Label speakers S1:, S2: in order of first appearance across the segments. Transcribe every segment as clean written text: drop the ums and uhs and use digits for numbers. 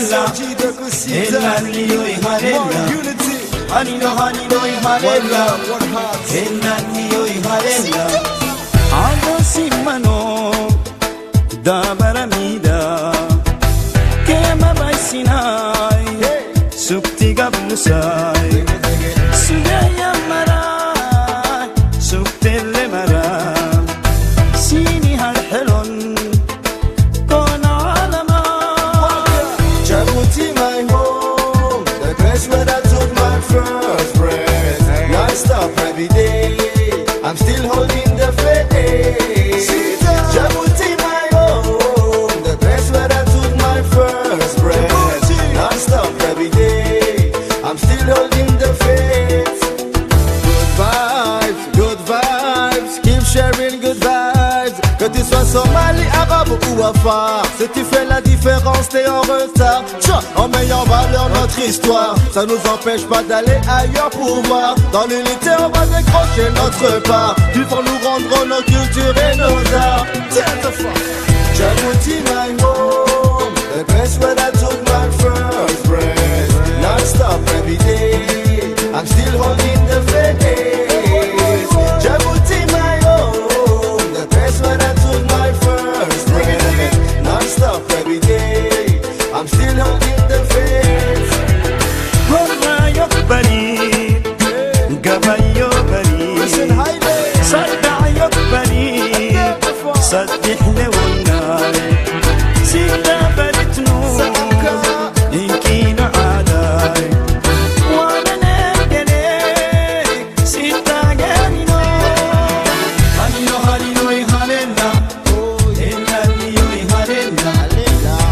S1: Hanella, Enanio Hanella, Hanino Hanella, Enanio Hanella, Ado Simano, da Baramida, Kema Baisinai, Sukti Gablusai, Sudaya Mara, Suktele Mara, Sini Halhelon.
S2: Every day, I'm still holding the faith. Jabuti, my home, the place where I took my first breath. Non-stop every day, I'm still holding the faith. Good vibes, keep sharing good vibes. Que tu sois Somali, arabe ou afar, si tu fais la différence, t'es en retard. En mettant en valeur notre histoire, ça nous empêche pas d'aller ailleurs pour voir. Dans l'unité, on va décrocher notre part. Du fond, nous rendrons nos cultures et nos arts. Djibouti, my home, the place where I took my first breath. Non-stop every day, I'm still holding the faith. Djibouti, my home, the place where I took my first breath. Non-stop every day, I'm still holding the faith.
S1: Horayo Bari, Gabayo Bari, Sadayo Bari, Sadih Lewanai, Sita Baritnu, Inkina Adai, Wana Negene, Sita Ganino, Hanino Hanino Hanena, Enanio Hanena,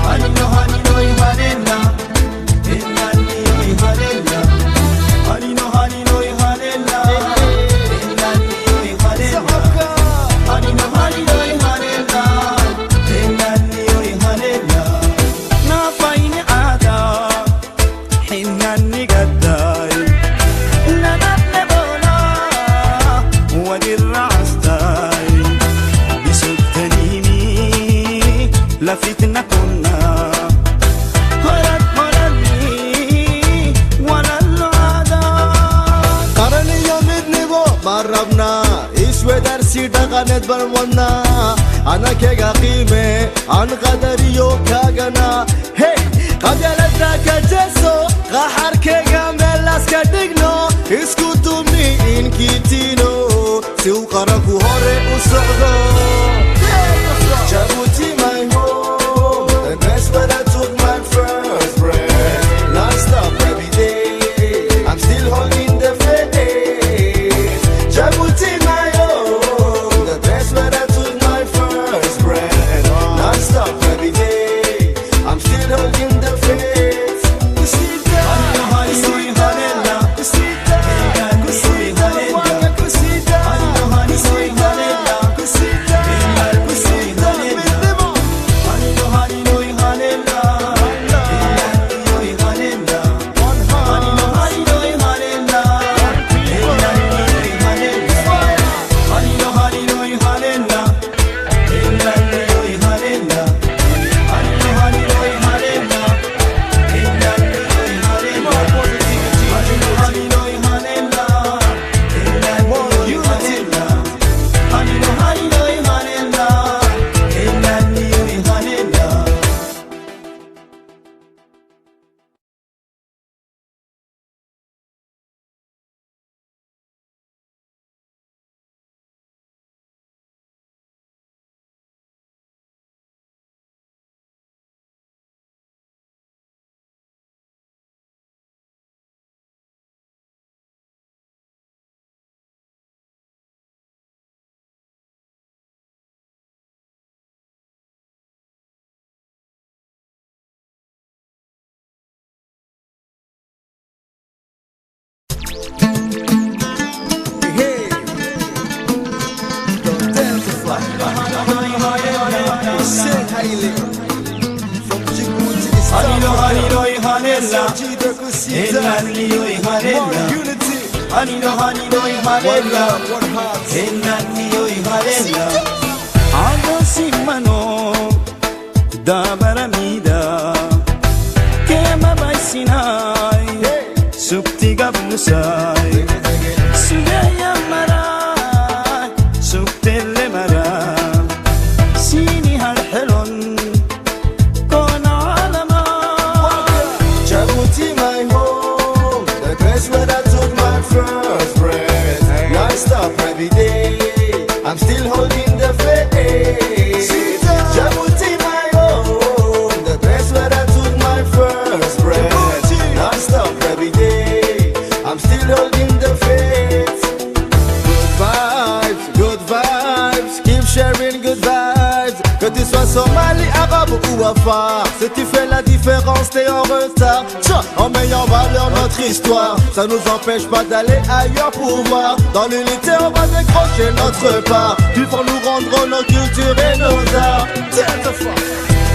S1: Hanino Hanino Hanena. لفتنا كنا هرب مرني ولا العادة
S2: قرني يوم نبو مربنا إيش درسي دغنت برمنا أنا كيغا قيمة عن قدري يو كاغنا هي قبلتنا كجسو غحر كيغا ملاس كدقنو اسكتو مني إنكيتينو سيو قرقو هوري وصعدو Djibouti, my home, the place where I took my first breath. Non-stop every day, I'm still holding the faith. Djibouti, my home, the place where I took my first breath. Non-stop every day, I'm still holding the faith.
S1: Ado Simano, da Baramida, كما باي سيناي سبتي قبل ساي سجايا مراي سبت اللي مراي سيني هالحلون كون عالما
S2: Djibouti, my home, the place where I took my first breath. Non-stop every day, I'm still holding the faith. Djibouti, my home, the place where I took my first breath. Non-stop every day, I'm still holding the faith. Good vibes, keep sharing good vibes. Que tu sois Somali, arabe ou afar, si tu fais la différence, t'es en retard. Tiens, en mettant en valeur notre histoire, ça nous empêche pas d'aller ailleurs pour voir. Dans l'unité, on va décrocher notre part. Puis pour nous rendre nos cultures et nos arts.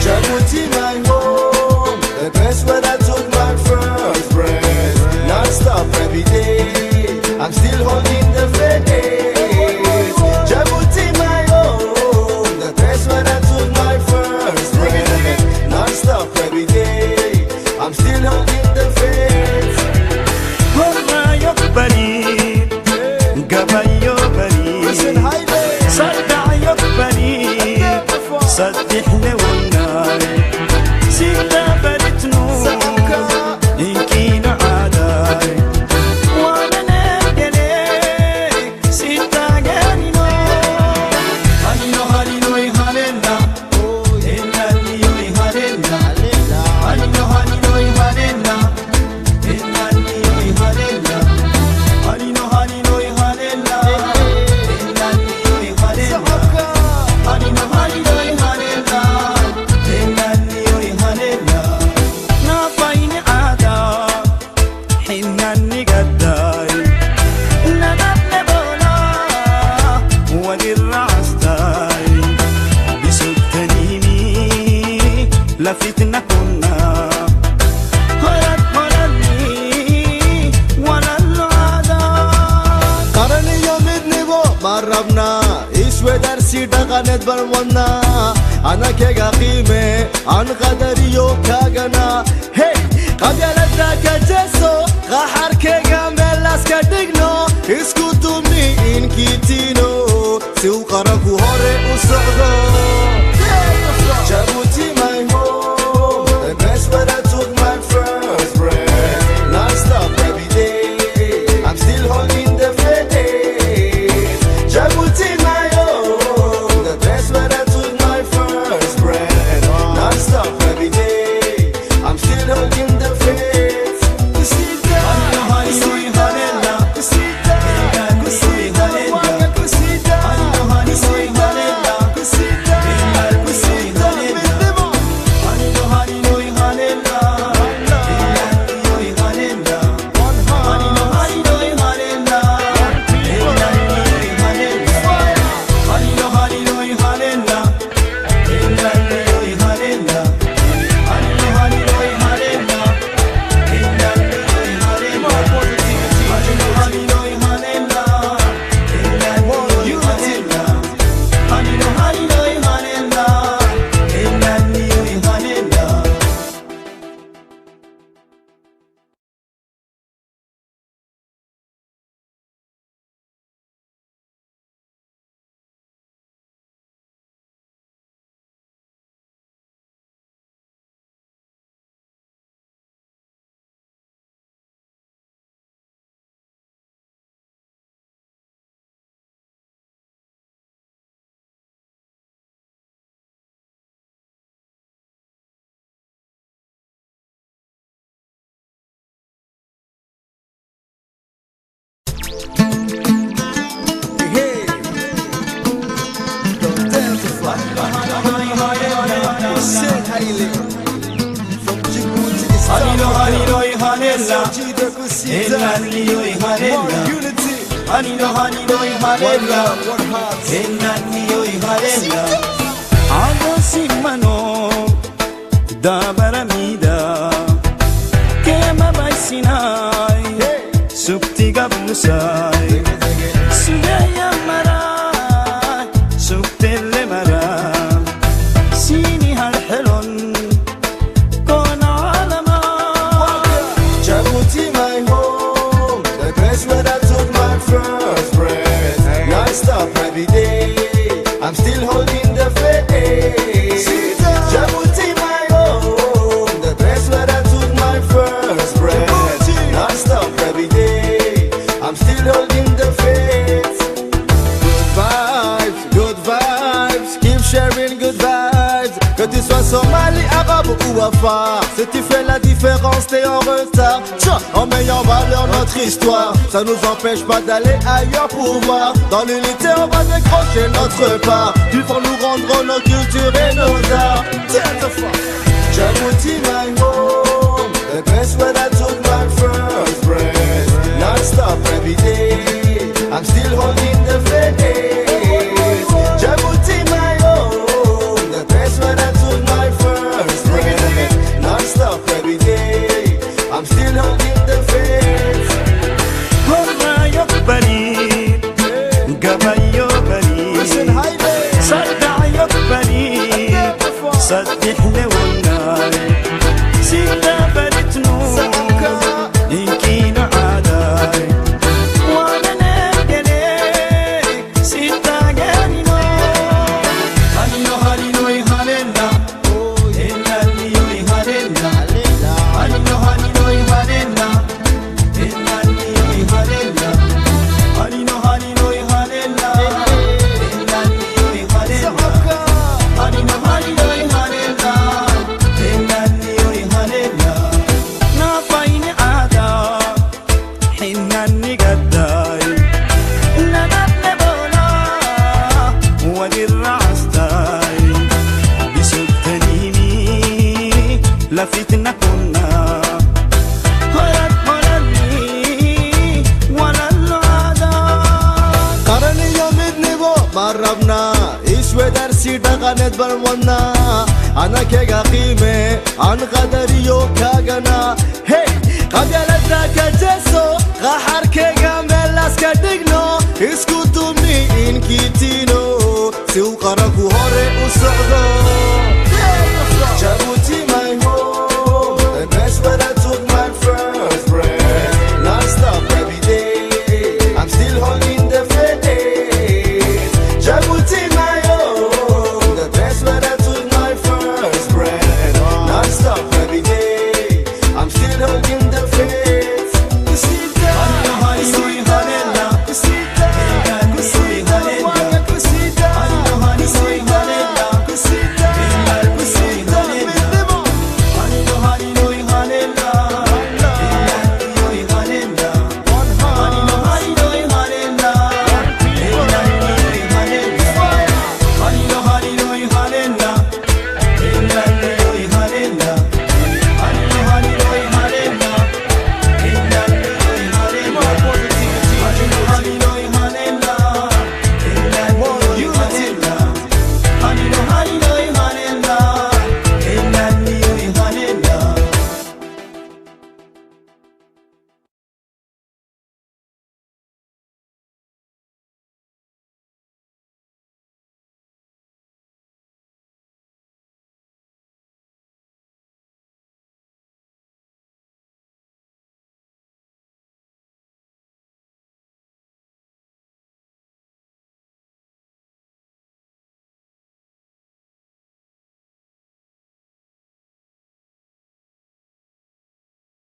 S2: Djibouti, my home, the place where I took my first breath. Non-stop every day, I'm still holding the faith. Djibouti, my home, the place where I took my first breath. Non-stop every day, I'm still holding the faith.
S1: والله يقبلي قبايو بري صدع يقبلي صدح لوناي سيدا برتنو يمكن عاداي وانا نقلي سيدا قانينو هالينو هالينو يهالينا إلا اللي يهالينا هالينو هالينو يهالينا إلا اللي يهالينا هالينو هالينو يهالينا إلا اللي يهالينا هالينو هالينو يهالينا إلا اللي يهالينا نافيني عادا حنا نقداي نبولا ودير عستاي بسكتنيني لفتنا كنا هرب هربني ولا العادة
S2: قرني يوم نبو مربنا إيشوي درسي دغنت برمنا أنا كيغا قيمة عن قدري يو كاغنا هي قبيلتنا كجسو غحر كيغا ملاس كدقنو اسكتومي إنكيتينو سيو قرقو هوري وصعدو Djibouti, my home, the place where I took my first breath. Non-stop every day, I'm still holding the faith. Djibouti, my home, the place where I took my first breath. Non-stop every day, I'm still holding the faith.
S1: هاليلو هاليلو يهاليلا إلا اللي يهاليلا هاليلو هاليلو يهاليلا إلا اللي يهاليلا عباسي منو دابر ميدا كما باي سيناي سبتي قبل ساي سجايا مراي سبت اللي مراي سيني هالحلون كون عالما
S2: pas. Si tu fais la différence, t'es en retard. Tiens, en mettant en valeur notre histoire, ça nous empêche pas d'aller ailleurs pour voir. Dans l'unité, on va décrocher notre part. Ils vont nous rendre nos cultures et nos arts. Djibouti, my home, the best where I took my first breath. Non-stop every day, I'm still holding the faith. Djibouti, my home, the best where I took my first breath. Non-stop every day, I'm still holding the faith.
S1: هما يقبلي قبايو بلي صدع يقبلي صدح لونا سيدا بلتنو إنكين عاداي وانا نقلي سيدا قانينو هالينو هالينو يهالينا إلا اللي يهالينا هالينو هالينو يهالينا إلا اللي يهالينا هالينو هالينو يهالينا إلا اللي يهالينا هالينو هالينو يهالينا إلا اللي يهالينا نافيني عادا حناني قداي لنا بولا ودير عستاي بسلطنيني لفتنا كنا
S2: مربنا إيش ودرسي دغنت برمنا أنا كيغا قيمة عن قدريو كاغنا هي قبلتنا كجسو غحر كيغا ملاس كدقنو اسكتو مني إنكيتينو سيو قرقو هوري وسعدو